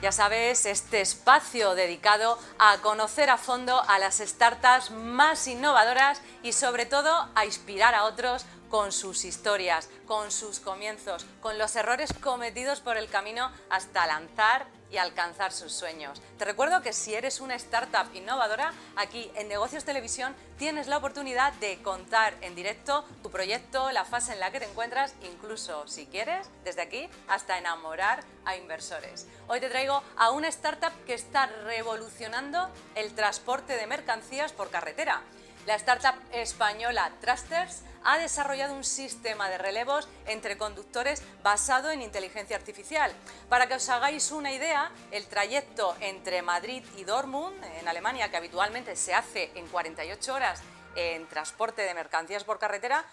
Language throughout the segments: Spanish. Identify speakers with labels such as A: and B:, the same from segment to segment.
A: Ya sabes, este espacio dedicado a conocer a fondo a las startups más innovadoras y sobre todo a inspirar a otros con sus historias, con sus comienzos, con los errores cometidos por el camino hasta lanzar y alcanzar sus sueños. Te recuerdo que si eres una startup innovadora, aquí en Negocios Televisión tienes la oportunidad de contar en directo tu proyecto, la fase en la que te encuentras, incluso si quieres, desde aquí hasta enamorar a inversores. Hoy te traigo a una startup que está revolucionando el transporte de mercancías por carretera. La startup española Trusters ha desarrollado un sistema de relevos entre conductores basado en inteligencia artificial. Para que os hagáis una idea, el trayecto entre Madrid y Dortmund, en Alemania, que habitualmente se hace en 48 horas en transporte de mercancías por carretera,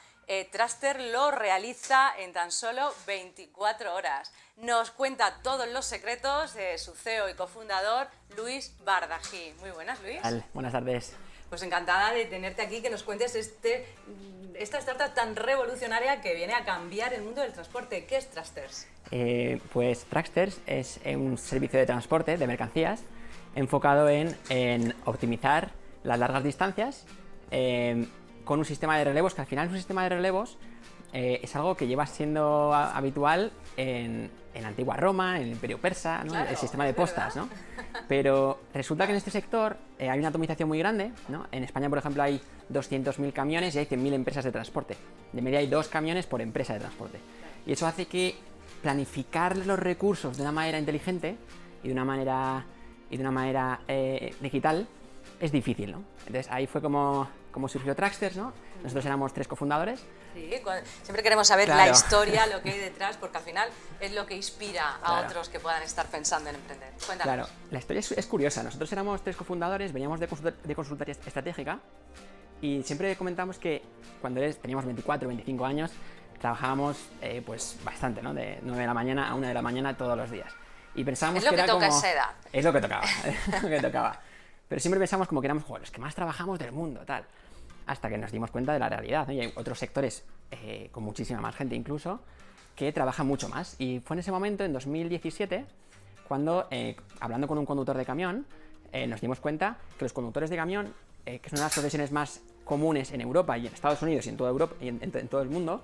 A: Truster lo realiza en tan solo 24 horas. Nos cuenta todos los secretos de su CEO y cofundador, Luis Bardají. Muy buenas, Luis.
B: Buenas tardes.
A: Pues encantada de tenerte aquí, que nos cuentes esta startup tan revolucionaria que viene a cambiar el mundo del transporte. ¿Qué es Trusters?
B: Pues Trusters es un servicio de transporte de mercancías enfocado en optimizar las largas distancias con un sistema de relevos, que al final un sistema de relevos es algo que lleva siendo habitual en la antigua Roma, en el Imperio Persa, ¿no?
A: Claro,
B: el sistema de postas, ¿no? Pero resulta que en este sector hay una atomización muy grande, ¿no? En España, por ejemplo, hay 200.000 camiones y hay 100.000 empresas de transporte. De media hay 2 camiones por empresa de transporte. Y eso hace que planificar los recursos de una manera inteligente y de una manera digital es difícil, ¿no? Entonces ahí fue como surgió Trusters, ¿no? Nosotros éramos 3 cofundadores.
A: Sí, siempre queremos saber la historia, lo que hay detrás, porque al final es lo que inspira a otros que puedan estar pensando en emprender. Cuéntanos.
B: Claro, la historia es curiosa. Nosotros éramos 3 cofundadores, veníamos de consultoría estratégica y siempre comentamos que cuando teníamos 24, 25 años, trabajábamos pues bastante, ¿no? De 9 de la mañana a 1 de la mañana todos los días. Y pensábamos
A: es lo
B: que
A: que
B: era
A: toca
B: como...
A: esa edad.
B: Es lo que tocaba, es lo que tocaba. Pero siempre pensamos como que éramos los que más trabajamos del mundo, tal. Hasta que nos dimos cuenta de la realidad, ¿no? Y hay otros sectores con muchísima más gente incluso que trabajan mucho más. Y fue en ese momento, en 2017, cuando, hablando con un conductor de camión, nos dimos cuenta que los conductores de camión, que son las profesiones más comunes en Europa y en Estados Unidos y en toda Europa y en todo el mundo,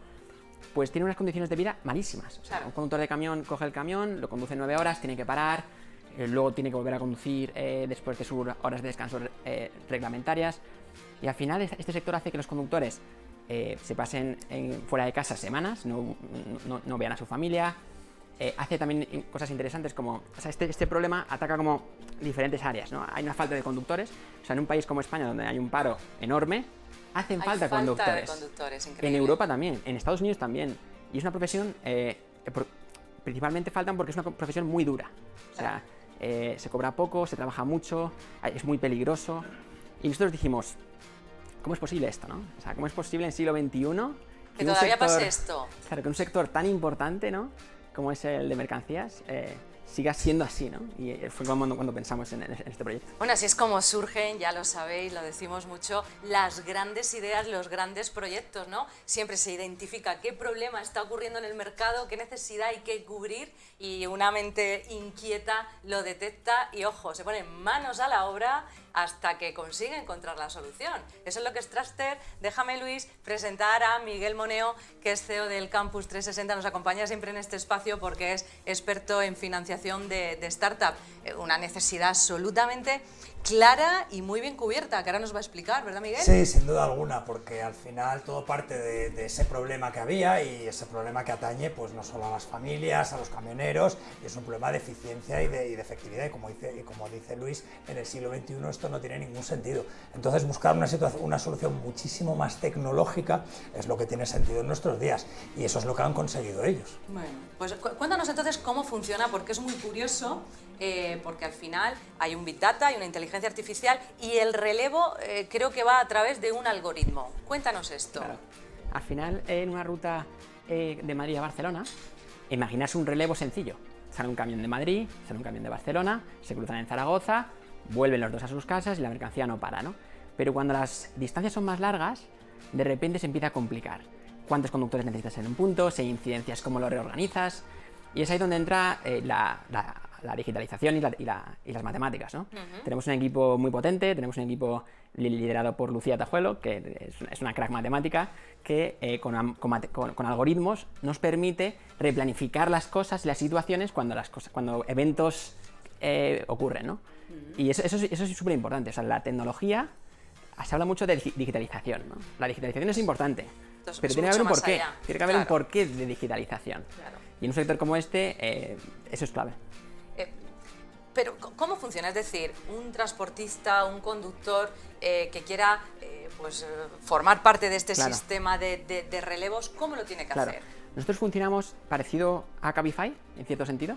B: pues tienen unas condiciones de vida malísimas. O sea, un conductor de camión coge el camión, lo conduce 9 horas, tiene que parar, luego tiene que volver a conducir después de sus horas de descanso reglamentarias. Y al final este sector hace que los conductores se pasen fuera de casa semanas, no vean a su familia. Hace también cosas interesantes como... O sea, este problema ataca como diferentes áreas, ¿no? Hay una falta de conductores. O sea, en un país como España, donde hay un paro enorme, hacen falta conductores. En Europa también, en Estados Unidos también. Y es una profesión... principalmente faltan porque es una profesión muy dura. O sea, se cobra poco, se trabaja mucho, es muy peligroso. Y nosotros dijimos... ¿Cómo es posible esto, no? O sea, ¿cómo es posible en el siglo XXI
A: que todavía pase esto?
B: Claro, que un sector tan importante, ¿no? Como es el de mercancías, siga siendo así, ¿no? Y fue cuando pensamos en este proyecto.
A: Bueno, así es como surgen, ya lo sabéis, lo decimos mucho, las grandes ideas, los grandes proyectos, ¿no? Siempre se identifica qué problema está ocurriendo en el mercado, qué necesidad hay que cubrir y una mente inquieta lo detecta y, ojo, se ponen manos a la obra hasta que consigue encontrar la solución. Eso es lo que es Truster. Déjame, Luis, presentar a Miguel Moneo, que es CEO del Campus 360. Nos acompaña siempre en este espacio porque es experto en financiación de startup. Una necesidad absolutamente clara y muy bien cubierta, que ahora nos va a explicar, ¿verdad, Miguel?
C: Sí, sin duda alguna, porque al final todo parte de ese problema que había y ese problema que atañe pues no solo a las familias, a los camioneros, y es un problema de eficiencia y de efectividad, y como dice Luis, en el siglo XXI esto no tiene ningún sentido. Entonces buscar una solución muchísimo más tecnológica es lo que tiene sentido en nuestros días, y eso es lo que han conseguido ellos.
A: Bueno, pues cuéntanos entonces cómo funciona, porque es muy curioso, porque al final hay un Big Data, hay una inteligencia artificial y el relevo creo que va a través de un algoritmo. Cuéntanos esto.
B: Claro. Al final, en una ruta de Madrid a Barcelona, imaginarse un relevo sencillo. Sale un camión de Madrid, sale un camión de Barcelona, se cruzan en Zaragoza, vuelven los dos a sus casas y la mercancía no para, ¿no? Pero cuando las distancias son más largas, de repente se empieza a complicar. ¿Cuántos conductores necesitas en un punto? Si hay incidencias, ¿cómo lo reorganizas? Y es ahí donde entra la la digitalización y las matemáticas, ¿no? Tenemos un equipo muy potente, tenemos un equipo liderado por Lucía Tajuelo, que es una crack matemática, que con algoritmos nos permite replanificar las cosas y las situaciones cuando eventos ocurren, ¿no? Y eso es súper importante. O sea, la tecnología, se habla mucho de digitalización, ¿no? La digitalización es importante, pero tiene que haber un porqué. Tiene que haber un porqué de digitalización. Claro. Y en un sector como este, eso es clave.
A: Pero, ¿cómo funciona? Es decir, un transportista, un conductor que quiera formar parte de este sistema de relevos, ¿cómo lo tiene que hacer?
B: Nosotros funcionamos parecido a Cabify, en cierto sentido.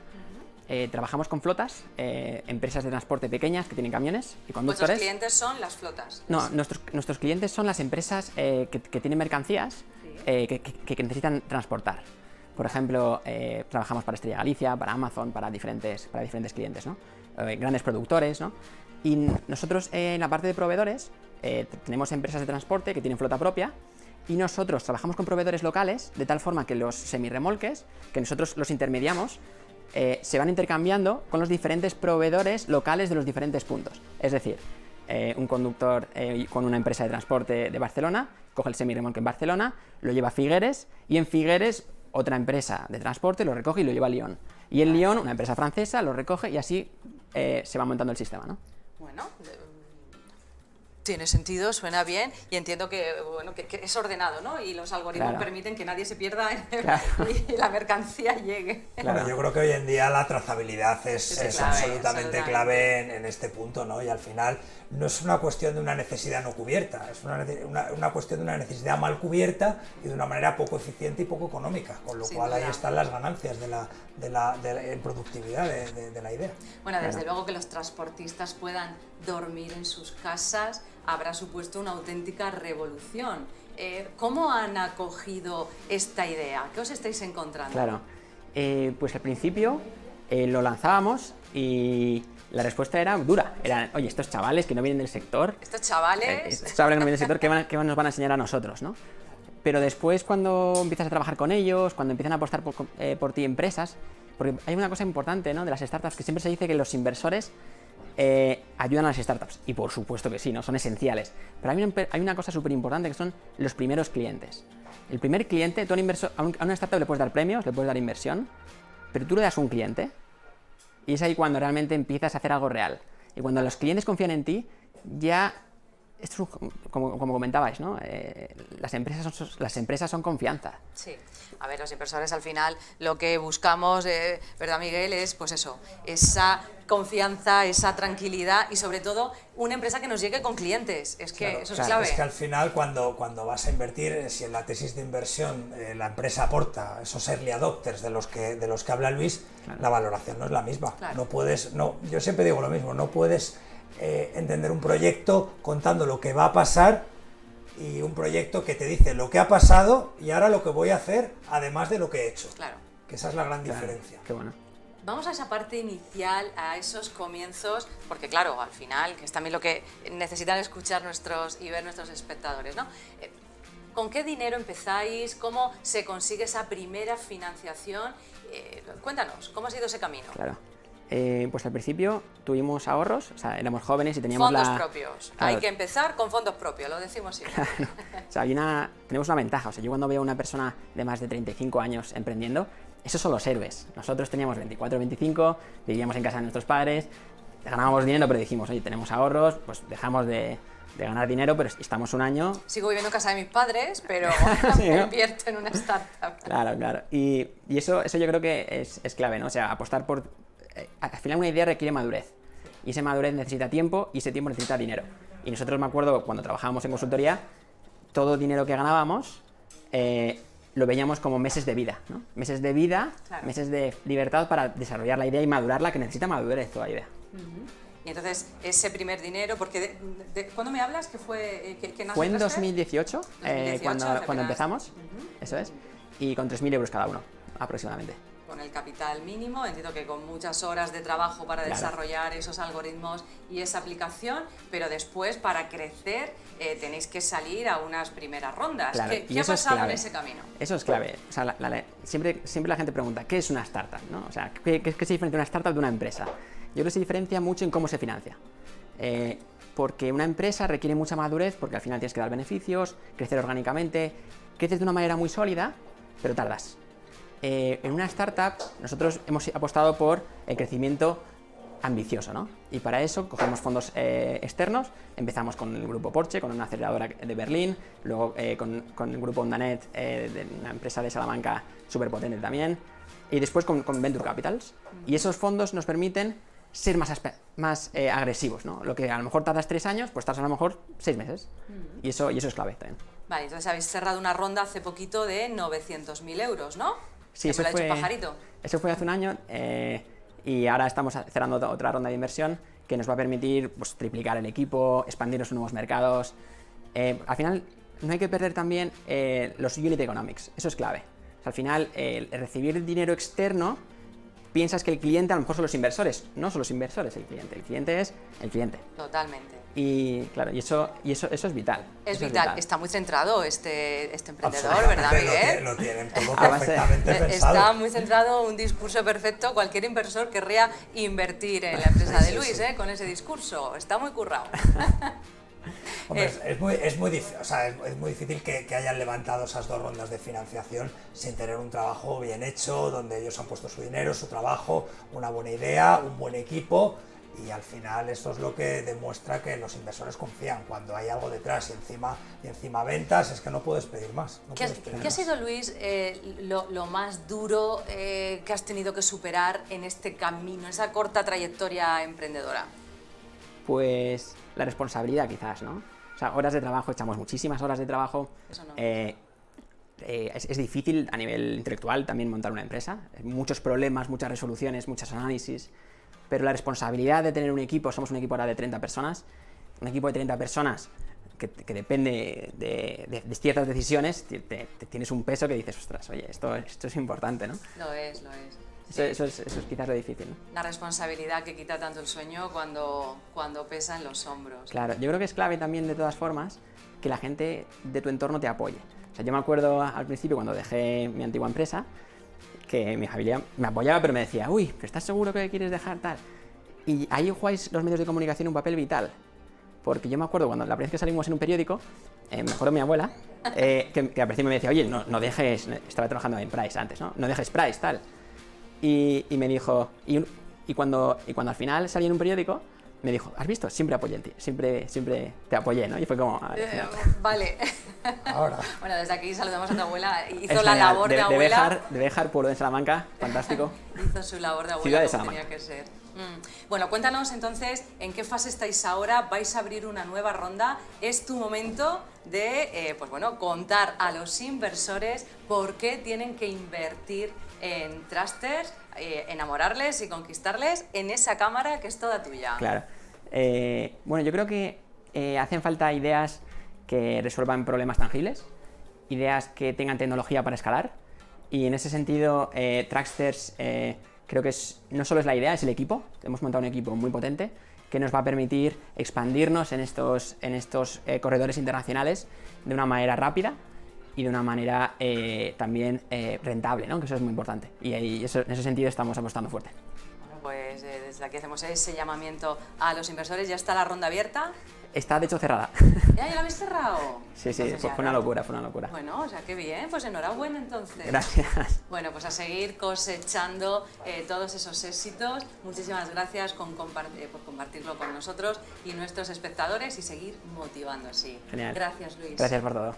B: Trabajamos con flotas, empresas de transporte pequeñas que tienen camiones y conductores.
A: ¿Vuestros clientes son las flotas?
B: No, nuestros clientes son las empresas que tienen mercancías que necesitan transportar. Por ejemplo, trabajamos para Estrella Galicia, para Amazon, para diferentes clientes, ¿no? Grandes productores, ¿no? Y nosotros en la parte de proveedores tenemos empresas de transporte que tienen flota propia y nosotros trabajamos con proveedores locales de tal forma que los semirremolques, que nosotros los intermediamos, se van intercambiando con los diferentes proveedores locales de los diferentes puntos. Es decir, un conductor con una empresa de transporte de Barcelona coge el semirremolque en Barcelona, lo lleva a Figueres y en Figueres otra empresa de transporte lo recoge y lo lleva a Lyon. Y en Lyon una empresa francesa lo recoge y así se va montando el sistema, ¿no?
A: Bueno, tiene sentido, suena bien y entiendo que es ordenado, ¿no? Y los algoritmos permiten que nadie se pierda y la mercancía llegue.
C: Bueno, yo creo que hoy en día la trazabilidad es absolutamente clave en este punto, ¿no? Y al final no es una cuestión de una necesidad no cubierta, es una cuestión de una necesidad mal cubierta y de una manera poco eficiente y poco económica, con lo cual ahí están las ganancias en productividad de la idea.
A: Bueno, desde luego que los transportistas puedan dormir en sus casas habrá supuesto una auténtica revolución. ¿Cómo han acogido esta idea? ¿Qué os estáis encontrando?
B: Claro, pues al principio lo lanzábamos y la respuesta era dura. Eran, oye, estos chavales que no vienen del sector...
A: Estos chavales
B: que no vienen del sector, ¿qué nos van a enseñar a nosotros, ¿no? Pero después, cuando empiezas a trabajar con ellos, cuando empiezan a apostar por ti empresas, porque hay una cosa importante, ¿no?, de las startups, que siempre se dice que los inversores ayudan a las startups, y por supuesto que sí, ¿no?, son esenciales. Pero hay una cosa súper importante que son los primeros clientes. El primer cliente, tú a una startup le puedes dar premios, le puedes dar inversión, pero tú le das un cliente, y es ahí cuando realmente empiezas a hacer algo real. Y cuando los clientes confían en ti, ya... Esto es como comentabais, ¿no? Las empresas son confianza.
A: Sí. A ver, los inversores al final lo que buscamos, ¿verdad, Miguel? Es pues eso, esa confianza, esa tranquilidad y sobre todo una empresa que nos llegue con clientes. Es que eso es clave.
C: Es que al final cuando vas a invertir, si en la tesis de inversión la empresa aporta esos early adopters de los que habla Luis, la valoración no es la misma. Yo siempre digo lo mismo, no puedes entender un proyecto contando lo que va a pasar y un proyecto que te dice lo que ha pasado y ahora lo que voy a hacer además de lo que he hecho.
A: Claro.
C: Que esa es la gran diferencia.
B: Qué bueno.
A: Vamos a esa parte inicial, a esos comienzos, porque claro, al final, que es también lo que necesitan escuchar y ver nuestros espectadores, ¿no? ¿Con qué dinero empezáis? ¿Cómo se consigue esa primera financiación? Cuéntanos, ¿cómo ha sido ese camino?
B: Claro. Pues al principio tuvimos ahorros, o sea, éramos jóvenes y teníamos
A: fondos propios. Claro. Hay que empezar con fondos propios, lo decimos siempre.
B: Claro. O sea, tenemos una ventaja. O sea, yo cuando veo a una persona de más de 35 años emprendiendo, esos son los héroes. Nosotros teníamos 24, 25, vivíamos en casa de nuestros padres, ganábamos dinero, pero dijimos, oye, tenemos ahorros, pues dejamos de ganar dinero, pero estamos un año...
A: Sigo viviendo en casa de mis padres, pero sí, ¿no? Invierto en una startup.
B: Claro. Y eso yo creo que es clave, ¿no? O sea, apostar por... Al final una idea requiere madurez, y esa madurez necesita tiempo y ese tiempo necesita dinero. Y nosotros, me acuerdo, cuando trabajábamos en consultoría, todo dinero que ganábamos lo veíamos como meses de vida, ¿no? Meses de vida, claro. Meses de libertad para desarrollar la idea y madurarla, que necesita madurez toda idea.
A: Y entonces, ese primer dinero, porque ¿cuándo me hablas? ¿Que fue que
B: fue en 2018, cuando empezamos, eso es, y con 3.000 euros cada uno, aproximadamente.
A: con el capital mínimo, entiendo que con muchas horas de trabajo para desarrollar esos algoritmos y esa aplicación, pero después para crecer tenéis que salir a unas primeras rondas.
B: Claro,
A: ¿Qué ha pasado en ese camino?
B: Eso es clave. O sea, siempre la gente pregunta, ¿qué es una startup? ¿No? O sea, ¿qué se diferencia una startup de una empresa? Yo creo que se diferencia mucho en cómo se financia. Porque una empresa requiere mucha madurez, porque al final tienes que dar beneficios, crecer orgánicamente, creces de una manera muy sólida, pero tardas. En una startup nosotros hemos apostado por el crecimiento ambicioso, ¿no? Y para eso cogemos fondos externos, empezamos con el grupo Porsche, con una aceleradora de Berlín, luego con el grupo Ondanet, de una empresa de Salamanca súper potente también, y después con Venture Capitals. Y esos fondos nos permiten ser más agresivos, ¿no? Lo que a lo mejor tardas 3 años, pues tardas a lo mejor 6 meses. Y eso es clave también.
A: Vale, entonces habéis cerrado una ronda hace poquito de 900.000 euros, ¿no?
B: Sí, eso fue,
A: Pajarito.
B: Eso fue hace un año y ahora estamos cerrando otra ronda de inversión que nos va a permitir pues, triplicar el equipo, expandirnos a nuevos mercados. Al final no hay que perder también los unit economics, eso es clave. O sea, al final el recibir dinero externo, piensas que el cliente a lo mejor son los inversores, no son los inversores el cliente es el cliente.
A: Totalmente.
B: Y claro, y eso es vital.
A: Es vital. Está muy centrado este emprendedor, ¿verdad, Miguel?
C: Lo tienen todo perfectamente pensado.
A: Está muy centrado, un discurso perfecto. Cualquier inversor querría invertir en la empresa de Luis, con ese discurso. Está muy currado.
C: Hombre, es muy difícil que hayan levantado esas 2 rondas de financiación sin tener un trabajo bien hecho, donde ellos han puesto su dinero, su trabajo, una buena idea, un buen equipo. Y al final esto es lo que demuestra que los inversores confían cuando hay algo detrás y encima ventas, es que no puedes pedir más.
A: ¿Qué ha sido, Luis, lo más duro que has tenido que superar en este camino, en esa corta trayectoria emprendedora?
B: Pues la responsabilidad quizás, ¿no? O sea, horas de trabajo, echamos muchísimas horas de trabajo.
A: Eso no.
B: Es difícil a nivel intelectual también montar una empresa. Muchos problemas, muchas resoluciones, muchos análisis. Pero la responsabilidad de tener un equipo, somos un equipo ahora de 30 personas, un equipo de 30 personas que depende de ciertas decisiones, tienes un peso que dices, ostras, oye, esto es importante, ¿no?
A: Lo es.
B: Eso es quizás lo difícil, ¿no?
A: La responsabilidad que quita tanto el sueño cuando pesa en los hombros.
B: Claro, yo creo que es clave también, de todas formas, que la gente de tu entorno te apoye. O sea, yo me acuerdo al principio, cuando dejé mi antigua empresa, que mi familia me apoyaba, pero me decía, uy, ¿pero estás seguro que quieres dejar tal? Y ahí jugáis los medios de comunicación un papel vital. Porque yo me acuerdo cuando la primera vez que salimos en un periódico, me acuerdo mi abuela, que al principio me decía, oye, no dejes, estaba trabajando en Price antes, ¿no? No dejes Price, tal. Y me dijo, y cuando al final salí en un periódico, me dijo, ¿has visto? Siempre apoyé en ti, siempre te apoyé, ¿no? Y fue como...
A: Vale.
C: Ahora.
A: Bueno, desde aquí saludamos a tu abuela. Hizo la labor de abuela.
B: De Béjar, pueblo de Salamanca, fantástico.
A: Hizo su labor de abuela,
B: ciudad de
A: como
B: Salamanca.
A: tenía que ser. Bueno, cuéntanos entonces en qué fase estáis ahora. Vais a abrir una nueva ronda. Es tu momento de contar a los inversores por qué tienen que invertir en Trusters, enamorarles y conquistarles en esa cámara que es toda tuya.
B: Claro. Bueno, yo creo que hacen falta ideas que resuelvan problemas tangibles, ideas que tengan tecnología para escalar, y en ese sentido Trusters creo que no solo es la idea, es el equipo. Hemos montado un equipo muy potente que nos va a permitir expandirnos en estos corredores internacionales de una manera rápida y de una manera también rentable, ¿no? Que eso es muy importante, y en ese sentido estamos apostando fuerte.
A: Bueno, pues desde aquí hacemos ese llamamiento a los inversores. ¿Ya está la ronda abierta?
B: Está de hecho cerrada.
A: ¿Ya lo habéis cerrado?
B: Sí,
A: Entonces,
B: fue una locura.
A: Bueno, o sea, qué bien, pues enhorabuena entonces.
B: Gracias.
A: Bueno, pues a seguir cosechando todos esos éxitos. Muchísimas gracias por compartirlo con nosotros y nuestros espectadores, y seguir motivando así.
B: Genial.
A: Gracias, Luis.
B: Gracias por todo.